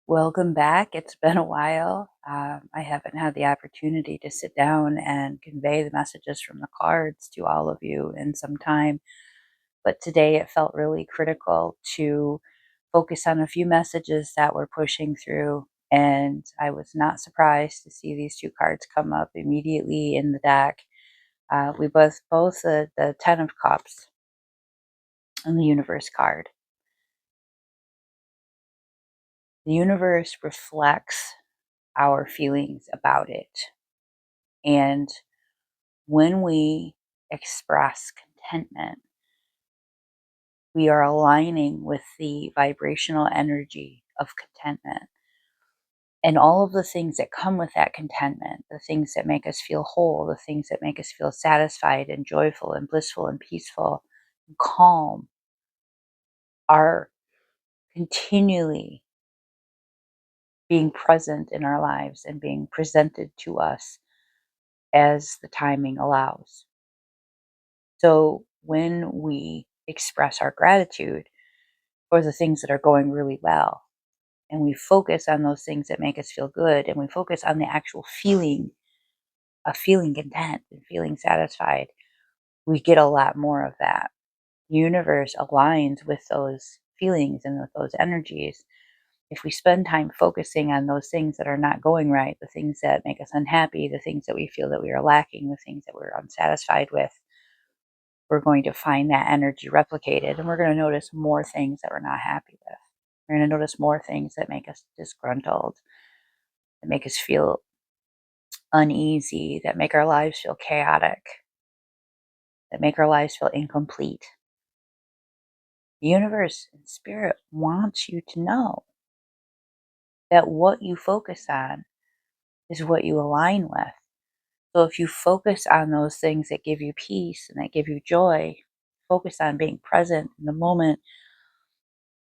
Welcome back. It's been a while. I haven't had the opportunity to sit down and convey the messages from the cards to all of you in some time, but today it felt really critical to focus on a few messages that were pushing through. And I was not surprised to see these two cards come up immediately in the deck. We both the Ten of Cups and the Universe card. The universe reflects our feelings about it. And when we express contentment, we are aligning with the vibrational energy of contentment. And all of the things that come with that contentment, the things that make us feel whole, the things that make us feel satisfied and joyful and blissful and peaceful and calm, are continually being present in our lives and being presented to us as the timing allows. So when we express our gratitude for the things that are going really well, and we focus on those things that make us feel good, and we focus on the actual feeling of feeling content and feeling satisfied, we get a lot more of that. The universe aligns with those feelings and with those energies. If we spend time focusing on those things that are not going right, the things that make us unhappy, the things that we feel that we are lacking, the things that we're unsatisfied with, we're going to find that energy replicated, and we're going to notice more things that we're not happy with. We're going to notice more things that make us disgruntled, that make us feel uneasy, that make our lives feel chaotic, that make our lives feel incomplete. The universe and spirit wants you to know that what you focus on is what you align with. So if you focus on those things that give you peace and that give you joy, focus on being present in the moment.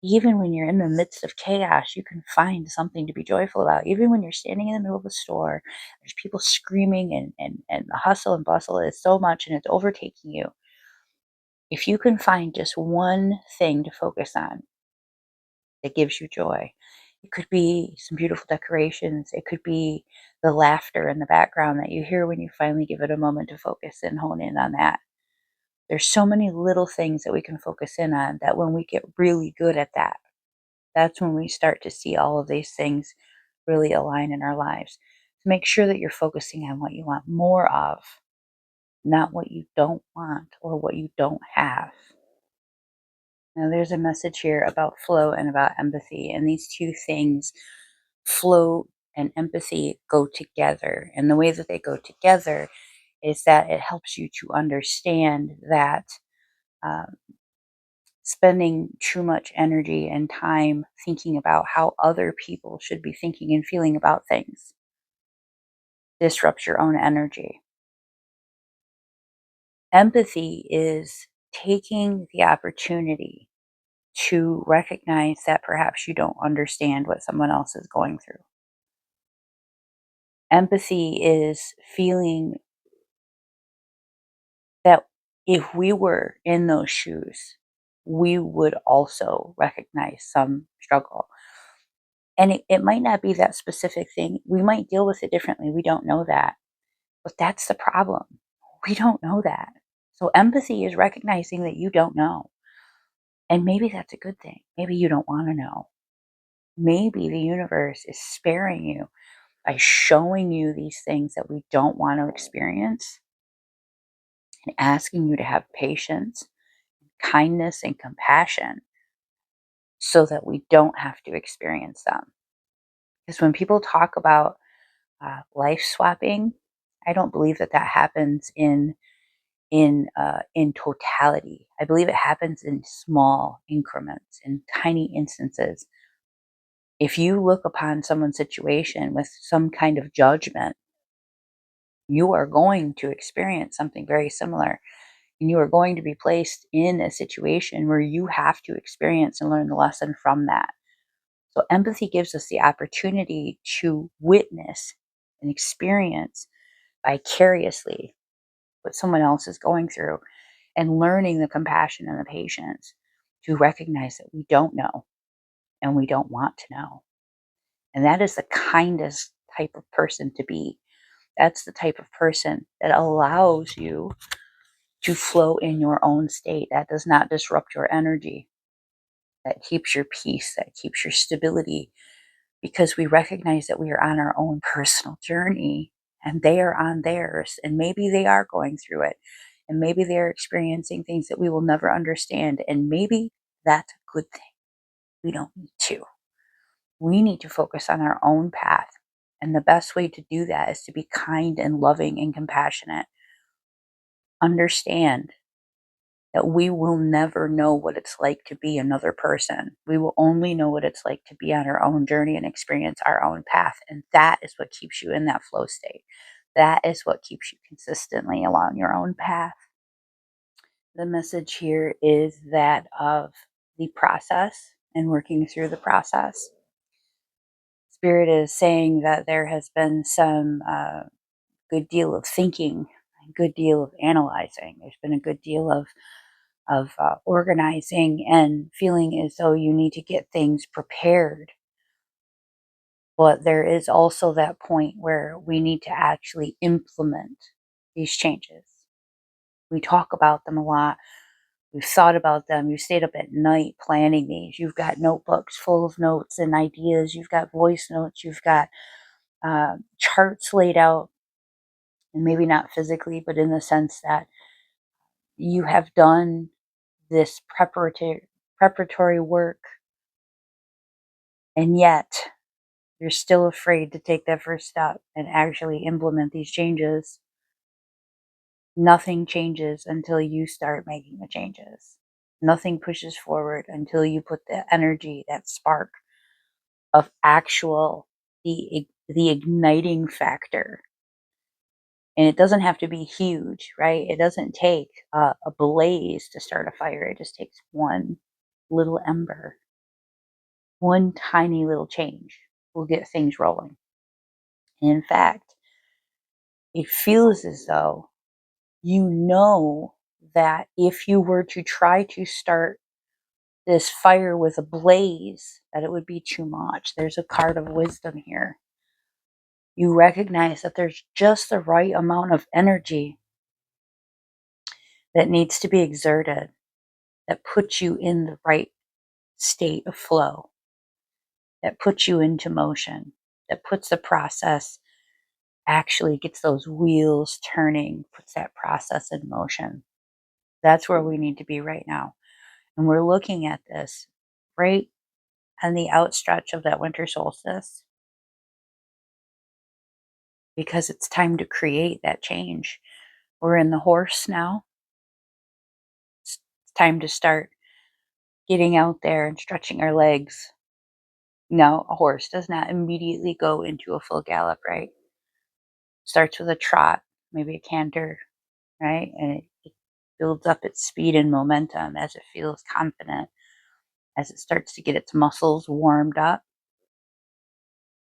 Even when you're in the midst of chaos, you can find something to be joyful about. Even when you're standing in the middle of a store, there's people screaming and the hustle and bustle is so much and it's overtaking you. If you can find just one thing to focus on that gives you joy, it could be some beautiful decorations. It could be the laughter in the background that you hear when you finally give it a moment to focus and hone in on that. There's so many little things that we can focus in on that when we get really good at that, that's when we start to see all of these things really align in our lives. So make sure that you're focusing on what you want more of, not what you don't want or what you don't have. Now, there's a message here about flow and about empathy, and these two things, flow and empathy, go together. And the way that they go together is that it helps you to understand that um, spending too much energy and time thinking about how other people should be thinking and feeling about things disrupts your own energy. Empathy is taking the opportunity to recognize that perhaps you don't understand what someone else is going through. Empathy is feeling that if we were in those shoes, we would also recognize some struggle. And it might not be that specific thing. We might deal with it differently. We don't know that. But that's the problem. We don't know that. So empathy is recognizing that you don't know. And maybe that's a good thing. Maybe you don't want to know. Maybe the universe is sparing you by showing you these things that we don't want to experience and asking you to have patience, kindness, and compassion so that we don't have to experience them. Because when people talk about life swapping, I don't believe that that happens in totality. I believe it happens in small increments, in tiny instances. If you look upon someone's situation with some kind of judgment, you are going to experience something very similar. And you are going to be placed in a situation where you have to experience and learn the lesson from that. So, empathy gives us the opportunity to witness and experience vicariously what someone else is going through and learning the compassion and the patience to recognize that we don't know and we don't want to know. And that is the kindest type of person to be. That's the type of person that allows you to flow in your own state. That does not disrupt your energy. That keeps your peace, that keeps your stability, because we recognize that we are on our own personal journey and they are on theirs. And maybe they are going through it. And maybe they're experiencing things that we will never understand. And maybe that's a good thing. We don't need to. We need to focus on our own path. And the best way to do that is to be kind and loving and compassionate. Understand that we will never know what it's like to be another person. We will only know what it's like to be on our own journey and experience our own path. And that is what keeps you in that flow state. That is what keeps you consistently along your own path. The message here is that of the process and working through the process. Spirit is saying that there has been some good deal of thinking, a good deal of analyzing. There's been a good deal of organizing and feeling as though you need to get things prepared. But there is also that point where we need to actually implement these changes. We talk about them a lot. We've thought about them. You stayed up at night planning these. You've got notebooks full of notes and ideas. You've got voice notes. You've got charts laid out, and maybe not physically, but in the sense that you have done this preparatory work, and yet you're still afraid to take that first step and actually implement these changes. Nothing changes until you start making the changes. Nothing pushes forward until you put the energy, that spark of actual, the igniting factor. And it doesn't have to be huge, right? It doesn't take a blaze to start a fire. It just takes one little ember. One tiny little change will get things rolling. And in fact, it feels as though you know that if you were to try to start this fire with a blaze, that it would be too much. There's a card of wisdom here. You recognize that there's just the right amount of energy that needs to be exerted that puts you in the right state of flow, that puts you into motion, that puts the process, actually gets those wheels turning, puts that process in motion. That's where we need to be right now. And we're looking at this right on the outstretch of that winter solstice, because it's time to create that change. We're in the horse now. It's time to start getting out there and stretching our legs. Now, a horse does not immediately go into a full gallop, right? Starts with a trot, maybe a canter, right? And it builds up its speed and momentum as it feels confident, as it starts to get its muscles warmed up.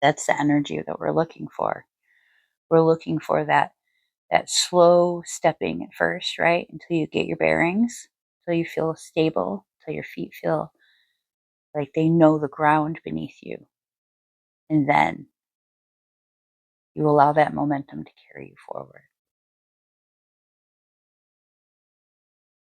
That's the energy that we're looking for. We're looking for that slow stepping at first, right? Until you get your bearings, until you feel stable, until your feet feel like they know the ground beneath you. And then you allow that momentum to carry you forward.